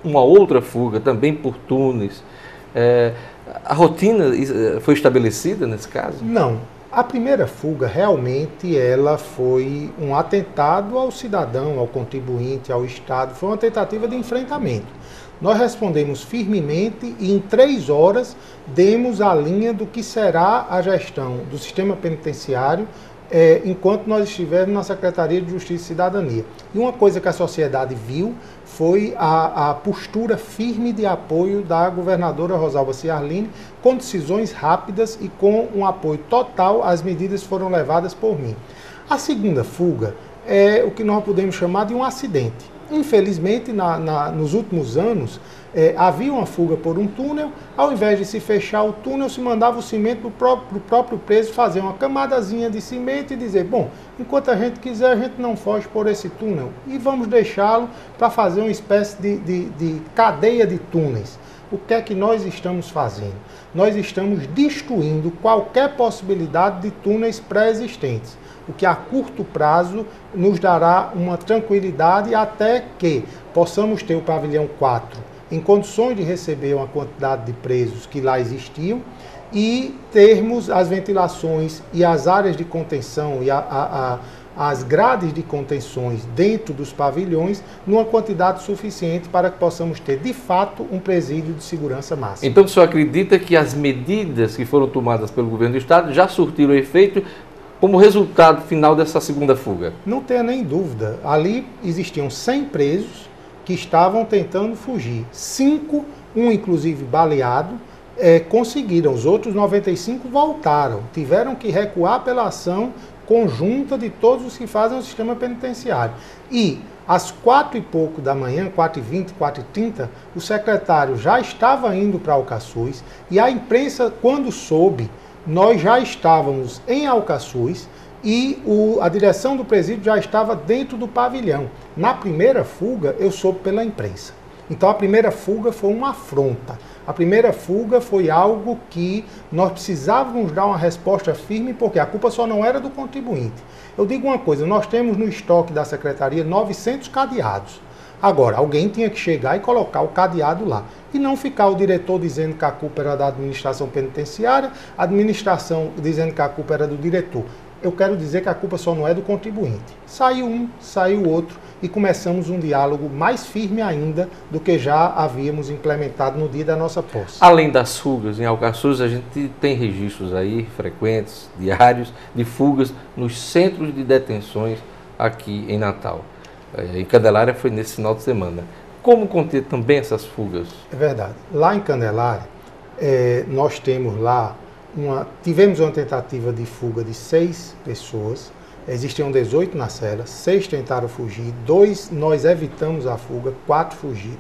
uma outra fuga, também por túneis. A rotina foi estabelecida nesse caso? Não. A primeira fuga, realmente, ela foi um atentado ao cidadão, ao contribuinte, ao Estado. Foi uma tentativa de enfrentamento. Nós respondemos firmemente e em 3 horas demos a linha do que será a gestão do sistema penitenciário enquanto nós estivermos na Secretaria de Justiça e Cidadania. E uma coisa que a sociedade viu foi a postura firme de apoio da governadora Rosalba Ciarline, com decisões rápidas e com um apoio total às medidas que foram levadas por mim. A segunda fuga é o que nós podemos chamar de um acidente. Infelizmente, nos últimos anos, havia uma fuga por um túnel. Ao invés de se fechar o túnel, se mandava o cimento para o próprio preso fazer uma camadazinha de cimento e dizer, bom, enquanto a gente quiser, a gente não foge por esse túnel e vamos deixá-lo para fazer uma espécie de cadeia de túneis. O que é que nós estamos fazendo? Nós estamos destruindo qualquer possibilidade de túneis pré-existentes, o que a curto prazo nos dará uma tranquilidade até que possamos ter o pavilhão 4 em condições de receber uma quantidade de presos que lá existiam e termos as ventilações e as áreas de contenção e as grades de contenções dentro dos pavilhões numa quantidade suficiente para que possamos ter, de fato, um presídio de segurança máxima. Então o senhor acredita que as medidas que foram tomadas pelo governo do Estado já surtiram efeito como resultado final dessa segunda fuga? Não tenha nem dúvida. Ali existiam 100 presos que estavam tentando fugir. 5, um inclusive baleado, conseguiram. Os outros 95 voltaram. Tiveram que recuar pela ação conjunta de todos os que fazem o sistema penitenciário. E às 4 e pouco da manhã, 4h20, 4h30, o secretário já estava indo para Alcaçuz e a imprensa, quando soube, nós já estávamos em Alcaçuz e a direção do presídio já estava dentro do pavilhão. Na primeira fuga, eu soube pela imprensa. Então a primeira fuga foi uma afronta. A primeira fuga foi algo que nós precisávamos dar uma resposta firme, porque a culpa só não era do contribuinte. Eu digo uma coisa, nós temos no estoque da Secretaria 900 cadeados. Agora, alguém tinha que chegar e colocar o cadeado lá. E não ficar o diretor dizendo que a culpa era da administração penitenciária, a administração dizendo que a culpa era do diretor. Eu quero dizer que a culpa só não é do contribuinte. Saiu um, saiu o outro e começamos um diálogo mais firme ainda do que já havíamos implementado no dia da nossa posse. Além das fugas em Alcaçuz, a gente tem registros aí frequentes, diários, de fugas nos centros de detenções aqui em Natal. Em Candelária foi nesse final de semana. Como conter também essas fugas? É verdade. Lá em Candelária, nós temos lá tivemos uma tentativa de fuga de 6 pessoas, existiam 18 na cela, 6 tentaram fugir, 2 nós evitamos a fuga, 4 fugiram.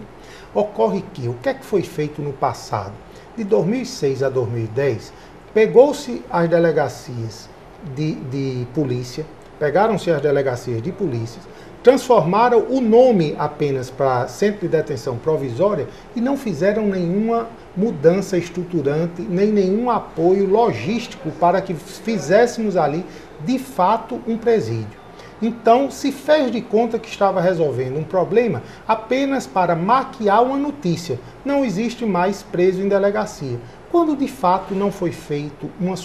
Ocorre que o que é que foi feito no passado? De 2006 a 2010, pegou-se as delegacias de polícia, pegaram-se as delegacias de polícia, transformaram o nome apenas para Centro de Detenção Provisória e não fizeram nenhuma mudança estruturante, nem nenhum apoio logístico para que fizéssemos ali, de fato, um presídio. Então, se fez de conta que estava resolvendo um problema apenas para maquiar uma notícia. Não existe mais preso em delegacia. Quando, de fato, não foi feita uma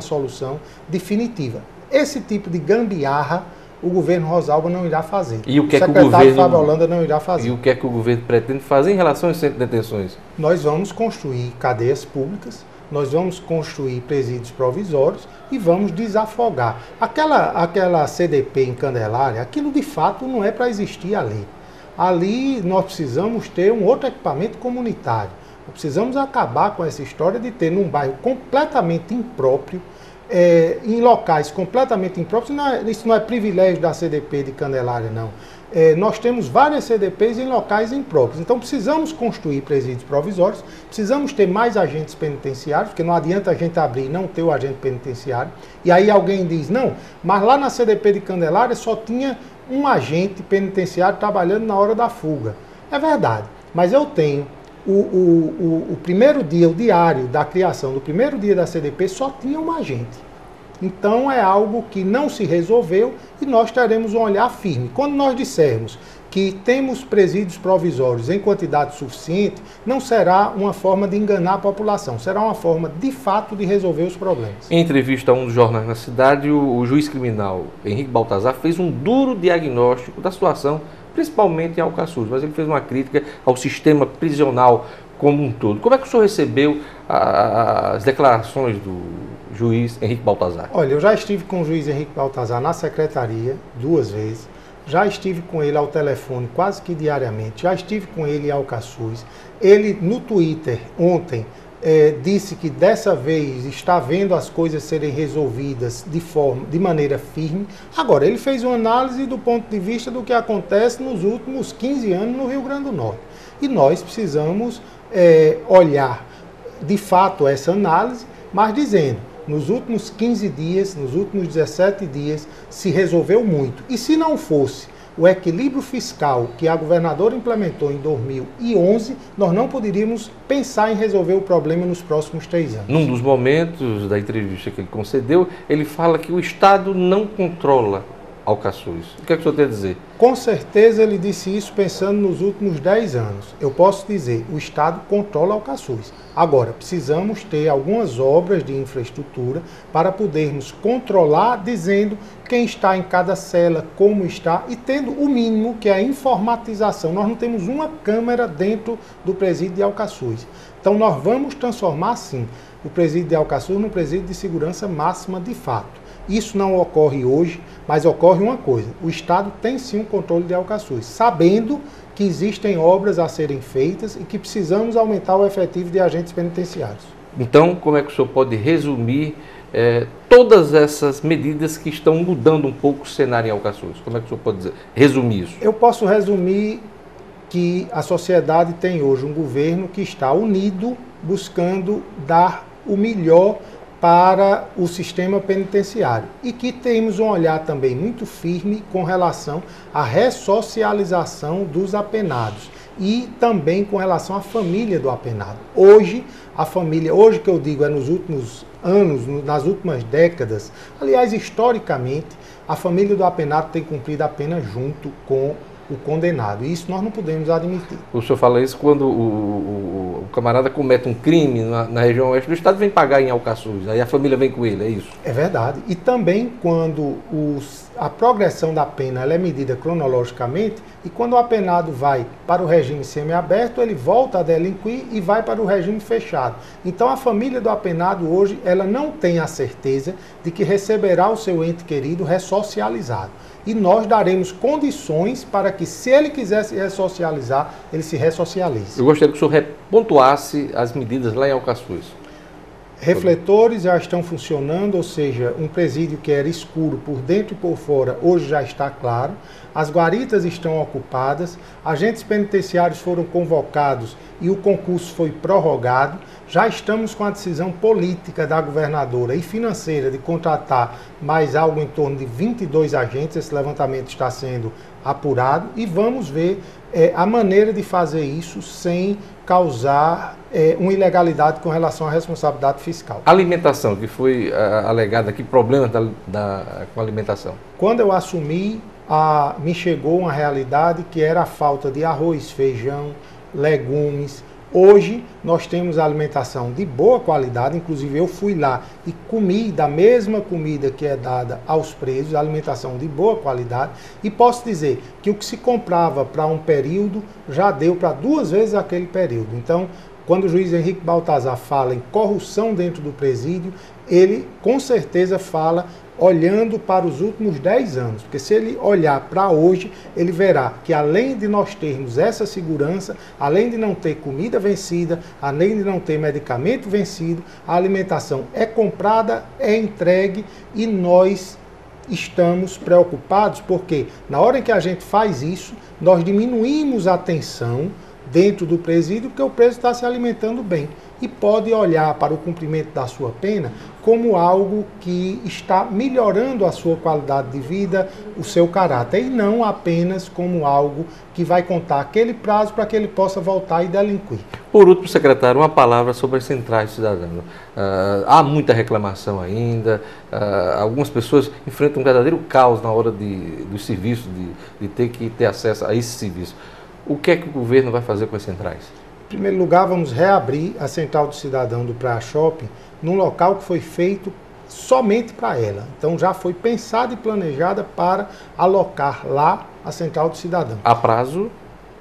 solução definitiva. Esse tipo de gambiarra o governo Rosalba não irá fazer. E o que é que o secretário Fábio Holanda não irá fazer. E o que é que o governo pretende fazer em relação aos centros de detenções? Nós vamos construir cadeias públicas, nós vamos construir presídios provisórios e vamos desafogar. Aquela CDP em Candelária, aquilo de fato não é para existir ali. ali nós precisamos ter um outro equipamento comunitário. Nós precisamos acabar com essa história de ter num bairro completamente impróprio, em locais completamente impróprios. Isso não é privilégio da CDP de Candelária, não. Nós temos várias CDPs em locais impróprios. Então precisamos construir presídios provisórios, precisamos ter mais agentes penitenciários, porque não adianta a gente abrir e não ter o agente penitenciário. E aí alguém diz, não, mas lá na CDP de Candelária só tinha um agente penitenciário trabalhando na hora da fuga. É verdade, mas eu tenho o primeiro dia, o diário da criação do primeiro dia da CDP só tinha um agente. Então é algo que não se resolveu e nós teremos um olhar firme. Quando nós dissermos que temos presídios provisórios em quantidade suficiente, não será uma forma de enganar a população, será uma forma de fato de resolver os problemas. Em entrevista a um dos jornais na cidade, o juiz criminal Henrique Baltazar fez um duro diagnóstico da situação, principalmente em Alcaçuz, mas ele fez uma crítica ao sistema prisional como um todo. Como é que o senhor recebeu as declarações do juiz Henrique Baltazar? Olha, eu já estive com o juiz Henrique Baltazar na secretaria 2 vezes, já estive com ele ao telefone quase que diariamente, já estive com ele em Alcaçuz. Ele no Twitter ontem disse que dessa vez está vendo as coisas serem resolvidas de maneira firme. Agora, ele fez uma análise do ponto de vista do que acontece nos últimos 15 anos no Rio Grande do Norte. E nós precisamos olhar de fato essa análise, mas dizendo, nos últimos 15 dias, nos últimos 17 dias, se resolveu muito. E se não fosse o equilíbrio fiscal que a governadora implementou em 2011, nós não poderíamos pensar em resolver o problema nos próximos 3 anos. Num dos momentos da entrevista que ele concedeu, ele fala que o Estado não controla Alcaçuz. O que é que o senhor tem a dizer? Com certeza ele disse isso pensando nos últimos 10 anos. Eu posso dizer, o Estado controla Alcaçuz. Agora, precisamos ter algumas obras de infraestrutura para podermos controlar, dizendo quem está em cada cela, como está, e tendo o mínimo, que é a informatização. Nós não temos uma câmera dentro do presídio de Alcaçuz. Então nós vamos transformar, sim, o presídio de Alcaçuz num presídio de segurança máxima de fato. Isso não ocorre hoje, mas ocorre uma coisa, o Estado tem sim um controle de Alcaçuz, sabendo que existem obras a serem feitas e que precisamos aumentar o efetivo de agentes penitenciários. Então, como é que o senhor pode resumir todas essas medidas que estão mudando um pouco o cenário em Alcaçuz? Como é que o senhor pode resumir isso? Eu posso resumir que a sociedade tem hoje um governo que está unido, buscando dar o melhor para o sistema penitenciário e que temos um olhar também muito firme com relação à ressocialização dos apenados e também com relação à família do apenado. Hoje, a família, hoje que eu digo é nos últimos anos, nas últimas décadas, aliás, historicamente, a família do apenado tem cumprido a pena junto com o condenado. E isso nós não podemos admitir. O senhor fala isso quando o camarada comete um crime na região oeste do estado, vem pagar em Alcaçuz, aí a família vem com ele, é isso? É verdade. E também quando a progressão da pena ela é medida cronologicamente, e quando o apenado vai para o regime semiaberto, ele volta a delinquir e vai para o regime fechado. Então a família do apenado hoje, ela não tem a certeza de que receberá o seu ente querido ressocializado. E nós daremos condições para que, se ele quiser se ressocializar, ele se ressocialize. Eu gostaria que o senhor pontuasse as medidas lá em Alcaçuz. Refletores já estão funcionando, ou seja, um presídio que era escuro por dentro e por fora, hoje já está claro. As guaritas estão ocupadas, agentes penitenciários foram convocados e o concurso foi prorrogado. Já estamos com a decisão política da governadora e financeira de contratar mais algo em torno de 22 agentes. Esse levantamento está sendo apurado e vamos ver a maneira de fazer isso sem causar uma ilegalidade com relação à responsabilidade fiscal. Alimentação, que foi alegada aqui, problemas com a alimentação. Quando eu assumi, me chegou uma realidade que era a falta de arroz, feijão, legumes. Hoje nós temos alimentação de boa qualidade, inclusive eu fui lá e comi da mesma comida que é dada aos presos, alimentação de boa qualidade, e posso dizer que o que se comprava para um período já deu para 2 vezes aquele período. Então, quando o juiz Henrique Baltazar fala em corrupção dentro do presídio, ele com certeza fala olhando para os últimos 10 anos, porque se ele olhar para hoje, ele verá que além de nós termos essa segurança, além de não ter comida vencida, além de não ter medicamento vencido, a alimentação é comprada, é entregue e nós estamos preocupados porque na hora em que a gente faz isso, nós diminuímos a tensão dentro do presídio porque o preso está se alimentando bem e pode olhar para o cumprimento da sua pena como algo que está melhorando a sua qualidade de vida, o seu caráter, e não apenas como algo que vai contar aquele prazo para que ele possa voltar e delinquir. Por último, secretário, uma palavra sobre as centrais cidadãs. Há muita reclamação ainda, algumas pessoas enfrentam um verdadeiro caos na hora do serviço, de ter que ter acesso a esse serviço. O que é que o governo vai fazer com as centrais? Em primeiro lugar, vamos reabrir a Central do Cidadão do Praia Shopping num local que foi feito somente para ela. Então já foi pensada e planejada para alocar lá a Central do Cidadão. A prazo?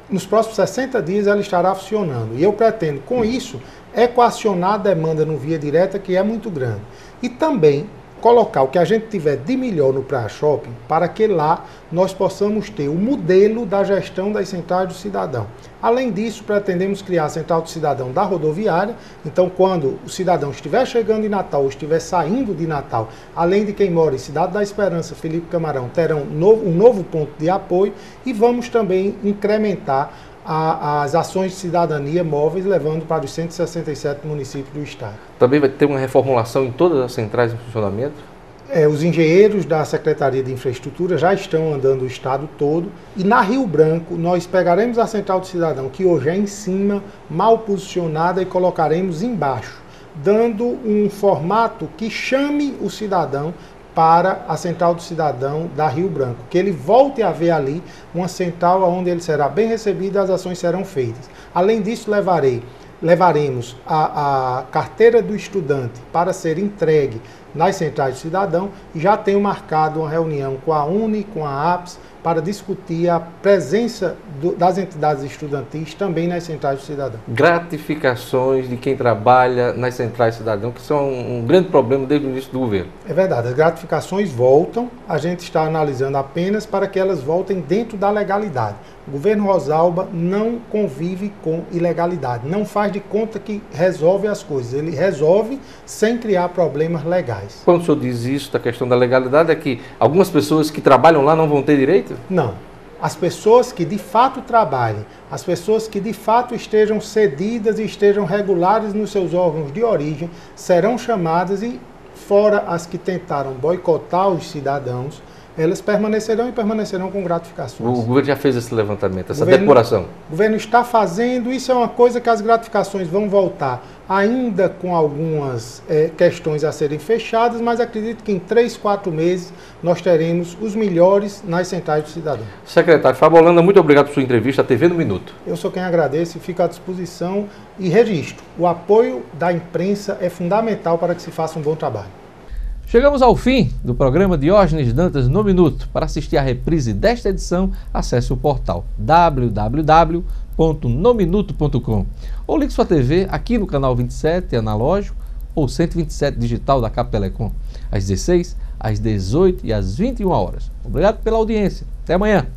Nos próximos 60 dias ela estará funcionando. E eu pretendo, com isso, equacionar a demanda no via direta, que é muito grande. E também colocar o que a gente tiver de melhor no Praia Shopping para que lá nós possamos ter o modelo da gestão das centrais do cidadão. Além disso, pretendemos criar a Central do Cidadão da rodoviária. Então, quando o cidadão estiver chegando em Natal ou estiver saindo de Natal, além de quem mora em Cidade da Esperança, Felipe Camarão, terão um novo ponto de apoio e vamos também incrementar as ações de cidadania móveis, levando para os 167 municípios do estado. Também vai ter uma reformulação em todas as centrais em funcionamento? Os engenheiros da Secretaria de Infraestrutura já estão andando o estado todo e na Rio Branco nós pegaremos a Central do Cidadão, que hoje é em cima, mal posicionada, e colocaremos embaixo, dando um formato que chame o cidadão para a Central do Cidadão da Rio Branco, que ele volte a ver ali uma central onde ele será bem recebido e as ações serão feitas. Além disso, levaremos a carteira do estudante para ser entregue nas centrais do cidadão e já tenho marcado uma reunião com a UNE, com a APS, para discutir a presença das entidades estudantis também nas centrais do cidadão. Gratificações de quem trabalha nas centrais do cidadão, que são um grande problema desde o início do governo. É verdade, as gratificações voltam, a gente está analisando apenas para que elas voltem dentro da legalidade. O governo Rosalba não convive com ilegalidade, não faz de conta que resolve as coisas, ele resolve sem criar problemas legais. Quando o senhor diz isso da questão da legalidade, é que algumas pessoas que trabalham lá não vão ter direito? Não. As pessoas que de fato trabalhem, as pessoas que de fato estejam cedidas e estejam regulares nos seus órgãos de origem, serão chamadas e, fora as que tentaram boicotar os cidadãos, elas permanecerão e permanecerão com gratificações. O governo já fez esse levantamento, essa depuração? O governo está fazendo, isso é uma coisa que as gratificações vão voltar, ainda com algumas questões a serem fechadas, mas acredito que em 3, 4 meses nós teremos os melhores nas centrais do cidadão. Secretário Fábio Holanda, muito obrigado por sua entrevista à TV no Minuto. Eu sou quem agradece e fico à disposição e registro. O apoio da imprensa é fundamental para que se faça um bom trabalho. Chegamos ao fim do programa Diógenes Dantas no Minuto. Para assistir a reprise desta edição, acesse o portal www.nominuto.com ou ligue sua TV aqui no canal 27 analógico ou 127 digital da Captelecom, às 16, às 18 e às 21 horas. Obrigado pela audiência. Até amanhã.